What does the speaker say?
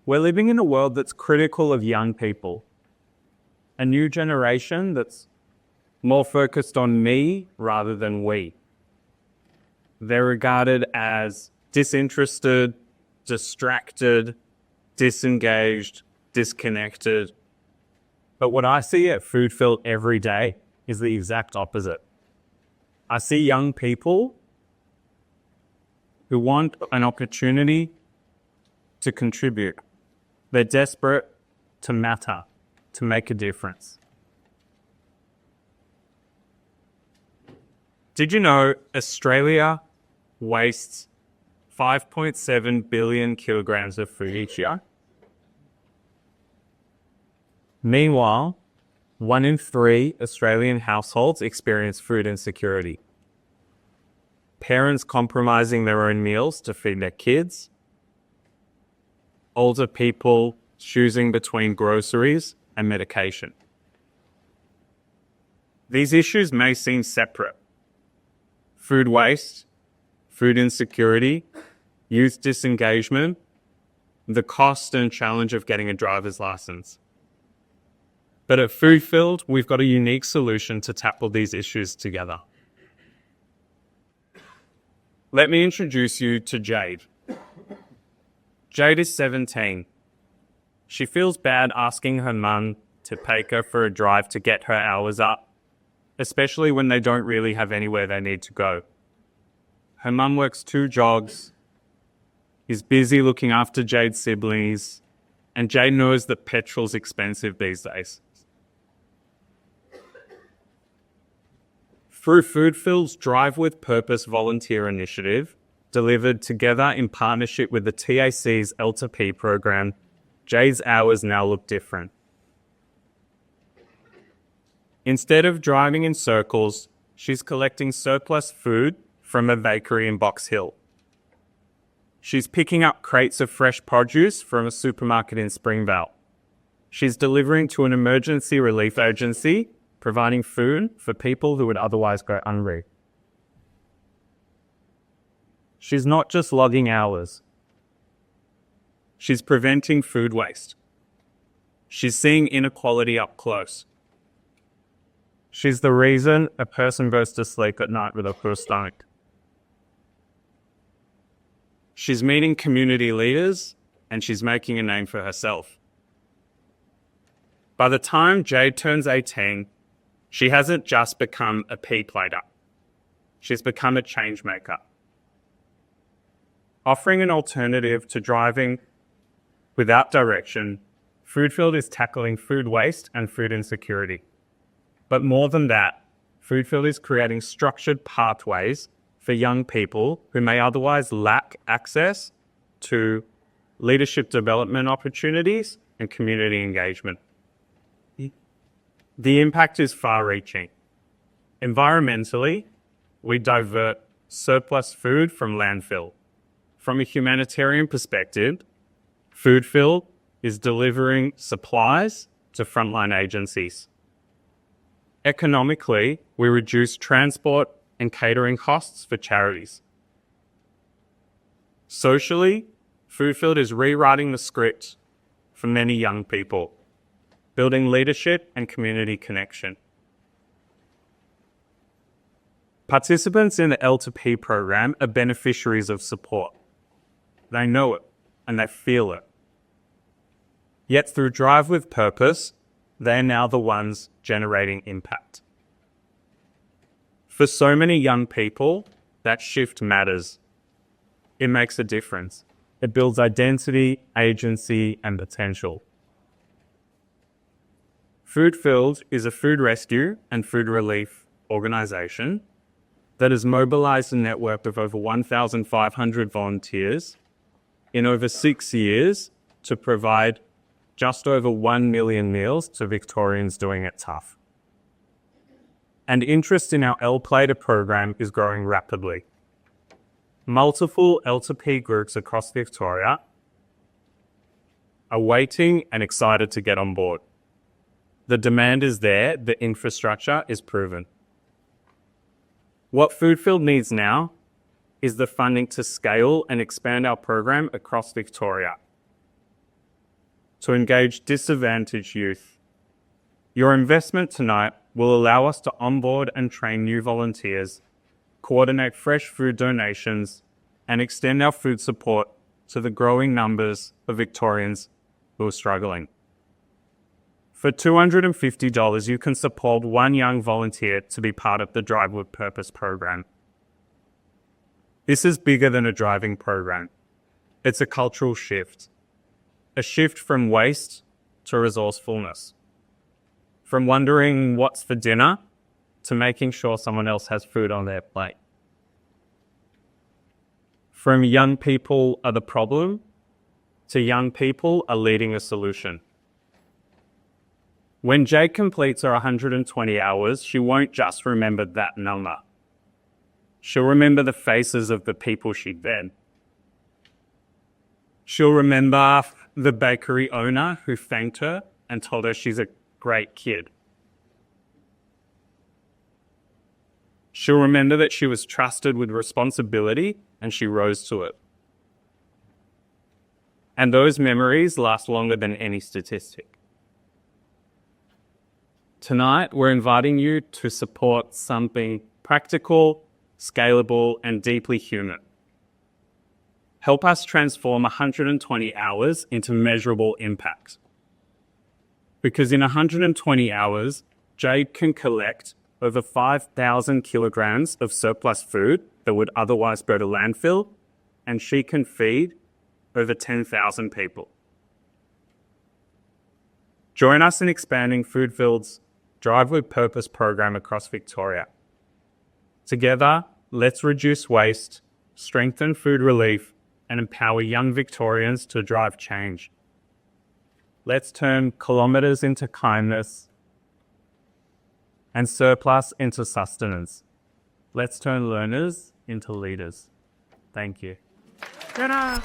We're living in a world that's critical of young people, a new generation that's more focused on me rather than we. They're regarded as disinterested, distracted, disengaged, disconnected. But what I see at FoodFilled every day is the exact opposite. I see young people who want an opportunity to contribute. They're desperate to matter, to make a difference. Did you know Australia wastes 5.7 billion kilograms of food each year? Meanwhile, 1 in 3 Australian households experience food insecurity. Parents compromising their own meals to feed their kids. Older people choosing between groceries and medication. These issues may seem separate. Food waste, food insecurity, youth disengagement, the cost and challenge of getting a driver's license. But at FoodFilled, we've got a unique solution to tackle these issues together. Let me introduce you to Jade. Jade is 17. She feels bad asking her mum to take her for a drive to get her hours up, especially when they don't really have anywhere they need to go. Her mum works 2 jobs, is busy looking after Jade's siblings, and Jade knows that petrol's expensive these days. Through FoodFilled's Drive with Purpose volunteer initiative, delivered together in partnership with the TAC's L2P program, Jade's hours now look different. Instead of driving in circles, she's collecting surplus food from a bakery in Box Hill. She's picking up crates of fresh produce from a supermarket in Springvale. She's delivering to an emergency relief agency, providing food for people who would otherwise go hungry. She's not just logging hours. She's preventing food waste. She's seeing inequality up close. She's the reason a person goes to sleep at night with a full stomach. She's meeting community leaders and she's making a name for herself. By the time Jade turns 18, she hasn't just become a P-plater. She's become a change maker. Offering an alternative to driving without direction, FoodFilled is tackling food waste and food insecurity. But more than that, FoodFilled is creating structured pathways for young people who may otherwise lack access to leadership development opportunities and community engagement. The impact is far-reaching. Environmentally, we divert surplus food from landfill. From a humanitarian perspective, FoodFilled is delivering supplies to frontline agencies. Economically, we reduce transport and catering costs for charities. Socially, FoodFilled is rewriting the script for many young people, building leadership and community connection. Participants in the L2P program are beneficiaries of support. They know it and they feel it. Yet through Drive with Purpose, they're now the ones generating impact. For so many young people, that shift matters. It makes a difference. It builds identity, agency, and potential. FoodFilled is a food rescue and food relief organisation that has mobilised a network of over 1,500 volunteers in over 6 years to provide just over 1 million meals to Victorians doing it tough. And interest in our L-Plater program is growing rapidly. Multiple L2P groups across Victoria are waiting and excited to get on board. The demand is there, the infrastructure is proven. What FoodFilled needs now is the funding to scale and expand our program across Victoria. to engage disadvantaged youth. Your investment tonight will allow us to onboard and train new volunteers, coordinate fresh food donations, and extend our food support to the growing numbers of Victorians who are struggling. For $250, you can support one young volunteer to be part of the Drive with Purpose program. This is bigger than a driving program. It's a cultural shift. A shift from waste to resourcefulness. From wondering what's for dinner to making sure someone else has food on their plate. From young people are the problem to young people are leading a solution. When Jade completes her 120 hours, she won't just remember that number. She'll remember the faces of the people she fed. She'll remember the bakery owner who thanked her and told her she's a great kid. She'll remember that she was trusted with responsibility and she rose to it. And those memories last longer than any statistic. Tonight, we're inviting you to support something practical, scalable, and deeply human. Help us transform 120 hours into measurable impact. Because in 120 hours, Jade can collect over 5,000 kilograms of surplus food that would otherwise go to landfill, and she can feed over 10,000 people. Join us in expanding FoodFilled's Drive with Purpose program across Victoria. Together, let's reduce waste, strengthen food relief, and empower young Victorians to drive change. Let's turn kilometres into kindness and surplus into sustenance. Let's turn learners into leaders. Thank you. Ta-da!